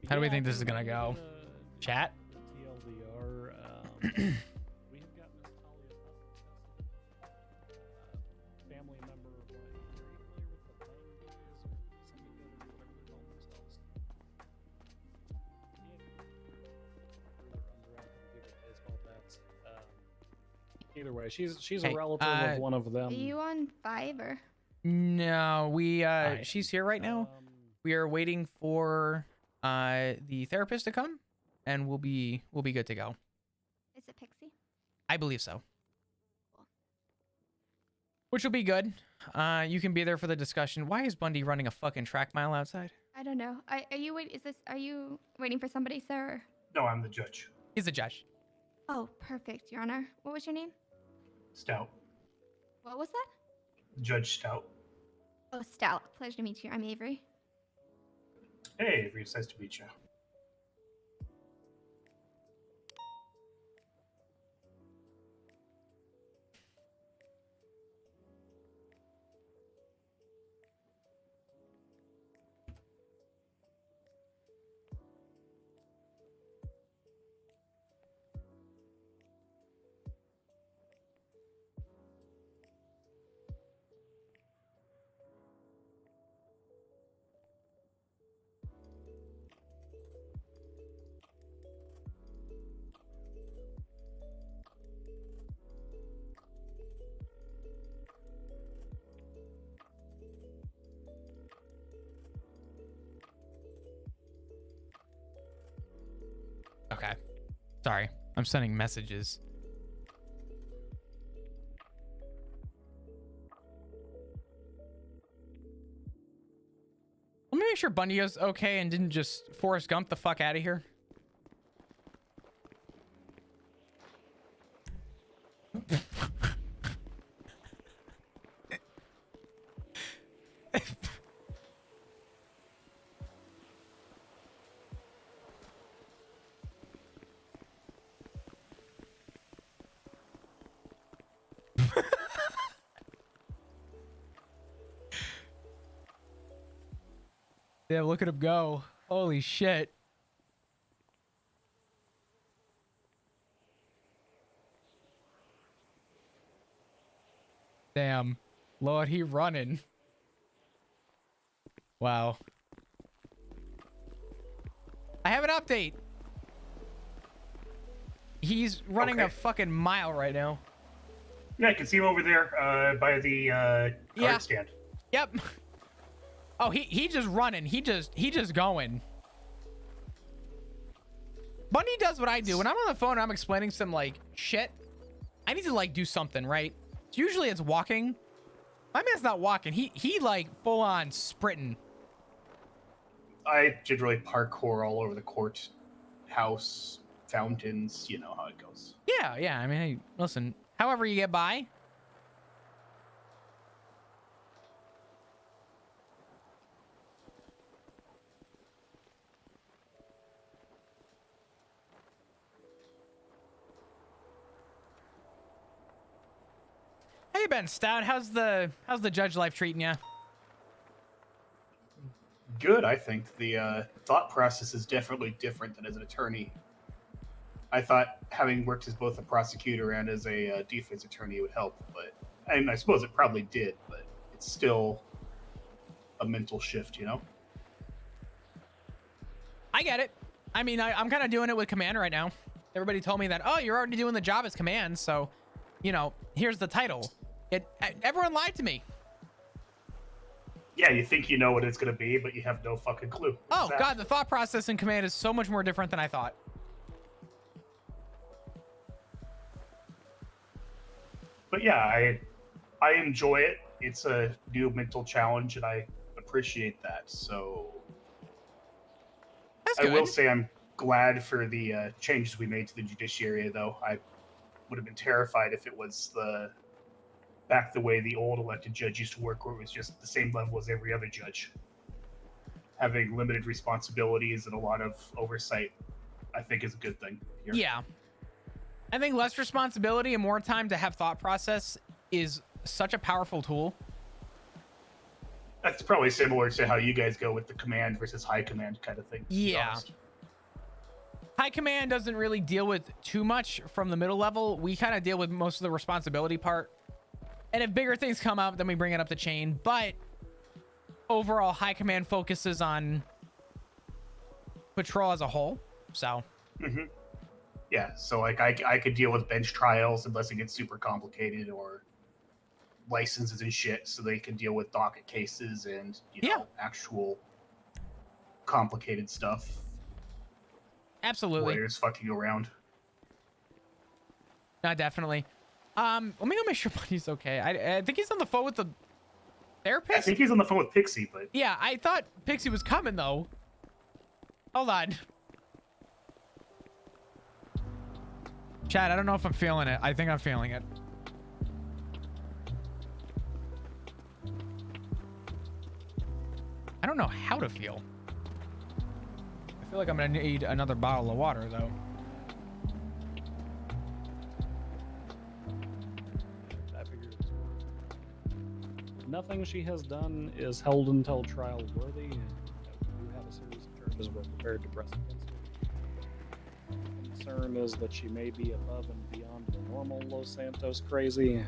How do we think this is gonna go? Chat? TLDR. We have got Miss Talia family member of mine. Are you familiar with the Bang Boys or Syndicate or whatever they're calling themselves? Baseball bats. Either way, she's a relative of one of them. Are you on 5 or? No, she's here right now. We are waiting for the therapist to come, and we'll be good to go. Is it Pixie? I believe so. Cool. Which will be good. You can be there for the discussion. Why is Bundy running a fucking track mile outside? I don't know. Are you waiting for somebody, sir? No, I'm the judge. He's a judge. Oh, perfect, Your Honor. What was your name? Stout. What was that? Judge Stout. Oh, Stout. Pleasure to meet you. I'm Avery. Hey, Avery, it's nice to meet you. Okay. Sorry. I'm sending messages. sure Bundy is okay and didn't just Forrest Gump the fuck out of here. Yeah, look at him go. Holy shit. Damn. Lord, he running. Wow. I have an update. He's running a fucking mile right now. Yeah, I can see him over there by the card stand. Yep. Oh, he just running. He just going. Bundy does what I do. When I'm on the phone and I'm explaining some like shit, I need to like do something, right? So usually it's walking. My man's not walking. He like full on sprinting. I generally parkour all over the courthouse, fountains. You know how it goes. Yeah. I mean, hey, listen. However you get by. Hey Ben Stout, how's the judge life treating you? Good, I think. The thought process is definitely different than as an attorney. I thought having worked as both a prosecutor and as a defense attorney would help, but and I suppose it probably did, but it's still a mental shift, you know? I get it. I mean, I'm kind of doing it with command right now. Everybody told me that, oh, you're already doing the job as command, so, you know, here's the title. Everyone lied to me. Yeah, you think you know what it's going to be, but you have no fucking clue. Oh, God, the thought process in command is so much more different than I thought. But yeah, I enjoy it. It's a new mental challenge, and I appreciate that. So I will say I'm glad for the changes we made to the judiciary, though. I would have been terrified if it was back the way the old elected judge used to work, where it was just the same level as every other judge. Having limited responsibilities and a lot of oversight, I think, is a good thing here. Yeah. I think less responsibility and more time to have thought process is such a powerful tool. That's probably similar to how you guys go with the command versus high command kind of thing. Yeah. High command doesn't really deal with too much from the middle level. We kind of deal with most of the responsibility part. And if bigger things come up, then we bring it up the chain. But overall, high command focuses on patrol as a whole. So. Mm-hmm. Yeah, so like I could deal with bench trials unless it gets super complicated, or licenses and shit, so they can deal with docket cases and you know actual complicated stuff. Absolutely. Lawyers fucking around. No, definitely. Let me go make sure Bunny's okay. I think he's on the phone with the therapist. I think he's on the phone with Pixie, but yeah, I thought Pixie was coming though. Hold on. Chad, I don't know if I'm feeling it. I think I'm feeling it. I don't know how to feel. I feel like I'm gonna need another bottle of water though. I figured it's nothing she has done is held until trial worthy, and we do have a series of charges we're prepared to press against her. Concern is that she may be above and beyond the normal Los Santos crazy,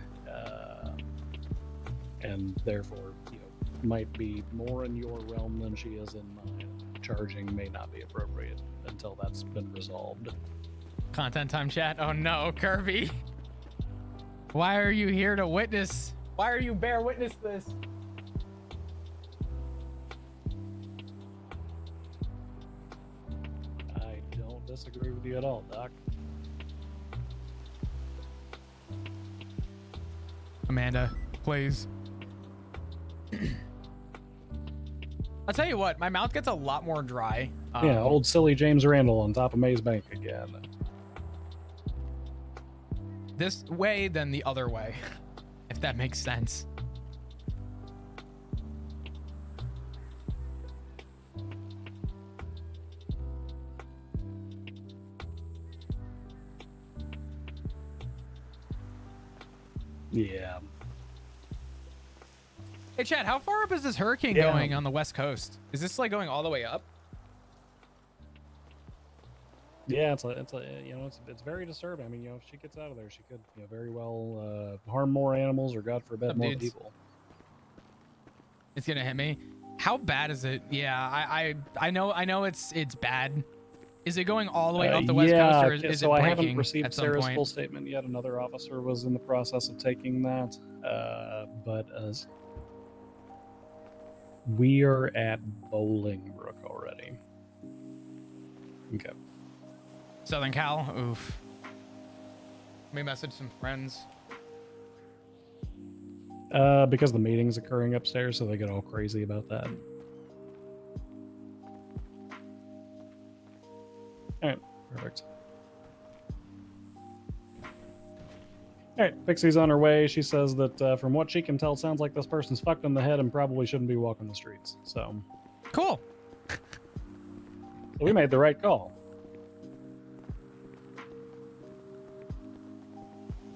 and therefore, you know, might be more in your realm than she is in mine. Charging may not be appropriate until that's been resolved. Content time, chat. Oh no, Kirby. Why are you here to witness? Why are you bear witness this? I don't disagree with you at all, Doc. Amanda, please. I'll tell you what, my mouth gets a lot more dry. Yeah, old silly James Randall on top of Maze Bank again. This way than the other way, if that makes sense. Yeah. Hey, Chad, how far up is this hurricane going on the West Coast? Is this like going all the way up? Yeah, it's very disturbing. I mean, if she gets out of there, she could, very well harm more animals or, God forbid, more people. It's gonna hit me. How bad is it? Yeah, I know it's bad. Is it going all the way up the West Coast, or is it I breaking haven't received at some Sarah's point? full statement yet. Another officer was in the process of taking that, but we are at Bolingbrook already. Okay. Southern Cal, oof. Let me message some friends. Because the meeting's occurring upstairs, so they get all crazy about that. Alright, perfect. Alright, Pixie's on her way. She says that from what she can tell, it sounds like this person's fucked in the head and probably shouldn't be walking the streets. So. Cool. So we made the right call.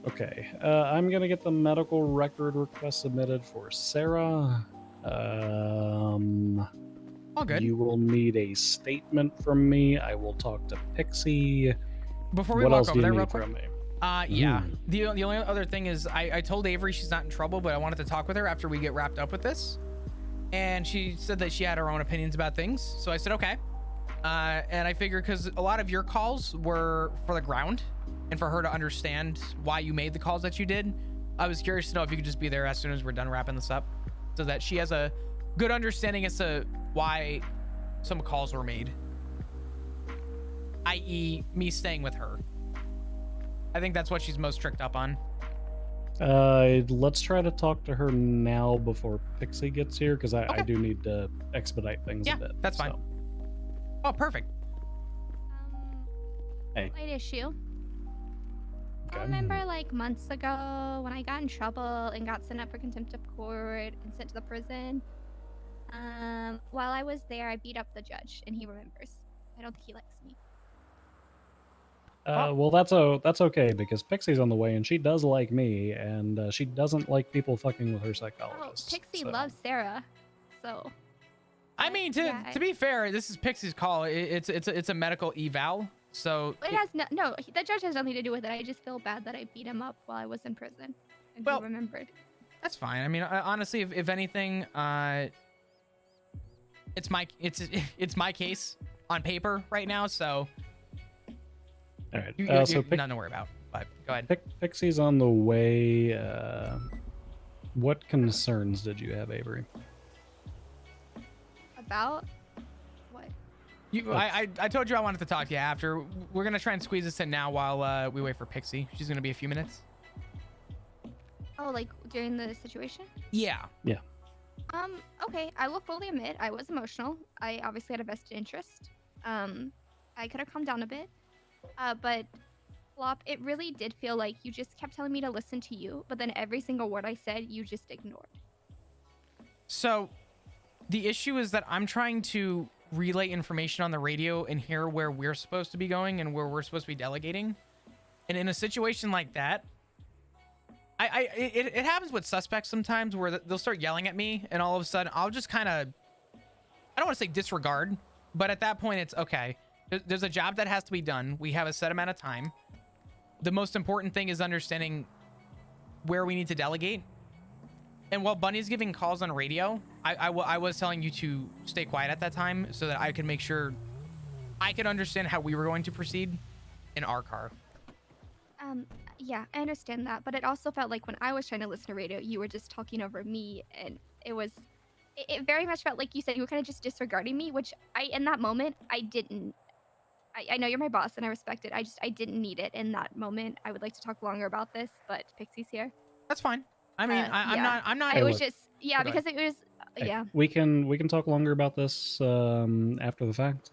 Okay, I'm gonna get the medical record request submitted for Sarah. All good. You will need a statement from me. I will talk to Pixie. Before we what walk else over do you there need real quick. from me? Yeah. The only other thing is I told Avery she's not in trouble, but I wanted to talk with her after we get wrapped up with this. And she said that she had her own opinions about things. So I said, okay. And I figured because a lot of your calls were for the ground and for her to understand why you made the calls that you did, I was curious to know if you could just be there as soon as we're done wrapping this up so that she has a good understanding as to why some calls were made, i.e. me staying with her. I think that's what she's most tricked up on. Let's try to talk to her now before Pixie gets here, because I do need to expedite things a bit. That's fine. Oh, perfect. Hey. Slight issue. Okay. I remember like months ago when I got in trouble and got sent up for contempt of court and sent to the prison. While I was there, I beat up the judge, and he remembers. I don't think he likes me. Well, that's okay, because Pixie's on the way, and she does like me, and she doesn't like people fucking with her psychologist. Oh, Pixie loves Sarah, so. I mean, to be fair, this is Pixie's call. It's a medical eval, so It has no. The judge has nothing to do with it. I just feel bad that I beat him up while I was in prison, and he remembered. That's fine. I mean, honestly, if anything, it's my case on paper right now, so. All right. You So nothing to worry about. But go ahead. Pixie's on the way. What concerns did you have, Avery? About what? I told you I wanted to talk to you after. We're gonna try and squeeze this in now while we wait for Pixie. She's gonna be a few minutes. Oh, like during the situation? Yeah. Yeah. Okay. I will fully admit I was emotional. I obviously had a vested interest. I could have calmed down a bit. But Flop, it really did feel like you just kept telling me to listen to you, but then every single word I said, you just ignored. So, the issue is that I'm trying to relay information on the radio and hear where we're supposed to be going and where we're supposed to be delegating. And in a situation like that, it happens with suspects sometimes where they'll start yelling at me, and all of a sudden I'll just kind of, I don't want to say disregard, but at that point it's okay. There's a job that has to be done. We have a set amount of time. The most important thing is understanding where we need to delegate. And while Bunny's giving calls on radio, I was telling you to stay quiet at that time so that I could make sure I could understand how we were going to proceed in our car. Yeah, I understand that, but it also felt like when I was trying to listen to radio, you were just talking over me, and it very much felt like you said you were kind of just disregarding me, which in that moment, I didn't. I know you're my boss and I respect it. I didn't need it in that moment. I would like to talk longer about this, but Pixie's here. That's fine. I mean, I'm not. It was just, because it was Hey, Yeah. we can talk longer about this after the fact.